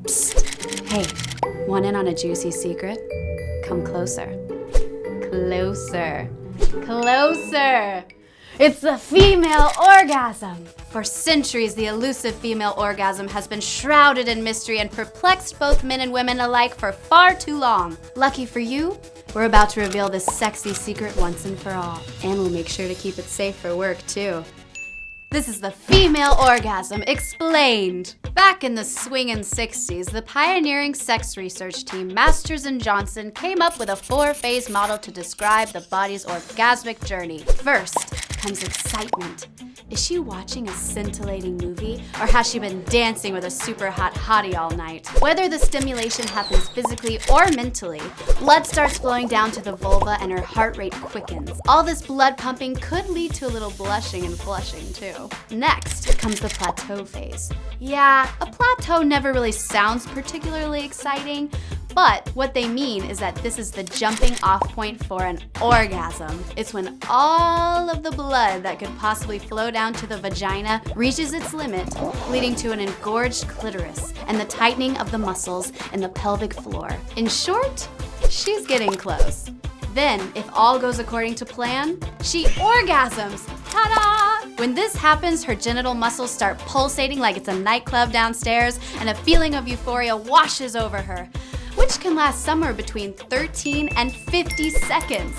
Psst. Hey, want in on a juicy secret? Come closer. Closer. Closer! It's the female orgasm! For centuries, the elusive female orgasm has been shrouded in mystery and perplexed both men and women alike for far too long. Lucky for you, we're about to reveal this sexy secret once and for all. And we'll make sure to keep it safe for work, too. This is the Female Orgasm Explained. Back in the swingin' 60s, the pioneering sex research team Masters and Johnson came up with a 4-phase model to describe the body's orgasmic journey. First comes excitement. Is she watching a scintillating movie, or has she been dancing with a super hot hottie all night? Whether the stimulation happens physically or mentally, blood starts flowing down to the vulva and her heart rate quickens. All this blood pumping could lead to a little blushing and flushing too. Next comes the plateau phase. Yeah, a plateau never really sounds particularly exciting, but what they mean is that this is the jumping off point for an orgasm. It's when all of the blood that could possibly flow down to the vagina reaches its limit, leading to an engorged clitoris and the tightening of the muscles in the pelvic floor. In short, she's getting close. Then, if all goes according to plan, she orgasms. Ta-da! When this happens, her genital muscles start pulsating like it's a nightclub downstairs, and a feeling of euphoria washes over her, which can last somewhere between 13 and 50 seconds.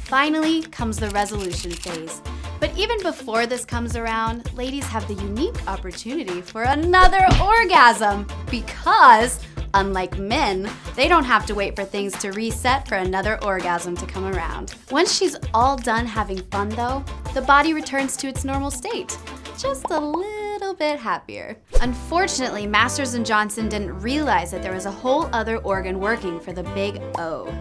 Finally comes the resolution phase. But even before this comes around, ladies have the unique opportunity for another orgasm because, unlike men, they don't have to wait for things to reset for another orgasm to come around. Once she's all done having fun though, the body returns to its normal state, just a little bit happier. Unfortunately, Masters and Johnson didn't realize that there was a whole other organ working for the big O.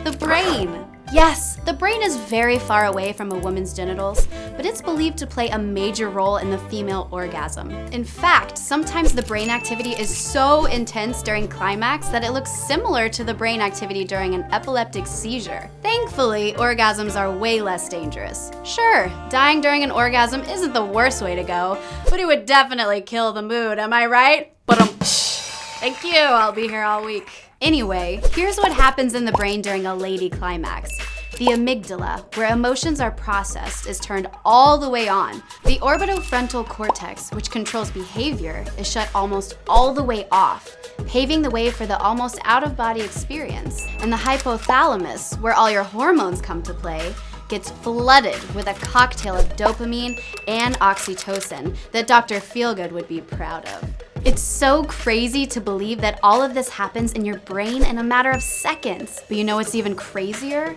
The brain. Yes, the brain is very far away from a woman's genitals, but it's believed to play a major role in the female orgasm. In fact, sometimes the brain activity is so intense during climax that it looks similar to the brain activity during an epileptic seizure. Thankfully, orgasms are way less dangerous. Sure, dying during an orgasm isn't the worst way to go, but it would definitely kill the mood, am I right? Thank you, I'll be here all week. Anyway, here's what happens in the brain during a lady climax. The amygdala, where emotions are processed, is turned all the way on. The orbitofrontal cortex, which controls behavior, is shut almost all the way off, paving the way for the almost out-of-body experience. And the hypothalamus, where all your hormones come to play, gets flooded with a cocktail of dopamine and oxytocin that Dr. Feelgood would be proud of. It's so crazy to believe that all of this happens in your brain in a matter of seconds. But you know what's even crazier?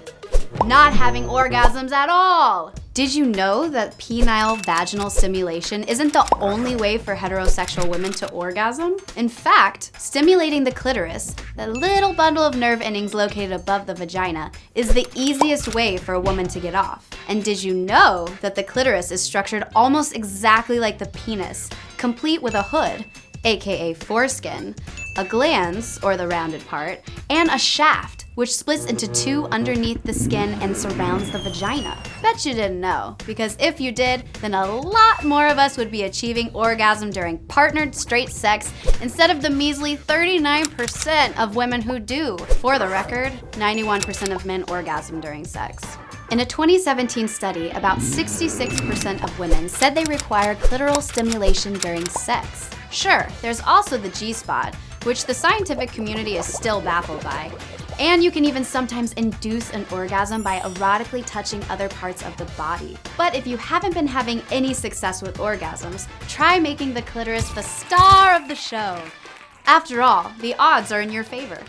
Not having orgasms at all! Did you know that penile-vaginal stimulation isn't the only way for heterosexual women to orgasm? In fact, stimulating the clitoris, that little bundle of nerve endings located above the vagina, is the easiest way for a woman to get off. And did you know that the clitoris is structured almost exactly like the penis, complete with a hood, aka foreskin, a glans, or the rounded part, and a shaft, which splits into two underneath the skin and surrounds the vagina? Bet you didn't know, because if you did, then a lot more of us would be achieving orgasm during partnered straight sex instead of the measly 39% of women who do. For the record, 91% of men orgasm during sex. In a 2017 study, about 66% of women said they require clitoral stimulation during sex. Sure, there's also the G-spot, which the scientific community is still baffled by. And you can even sometimes induce an orgasm by erotically touching other parts of the body. But if you haven't been having any success with orgasms, try making the clitoris the star of the show. After all, the odds are in your favor.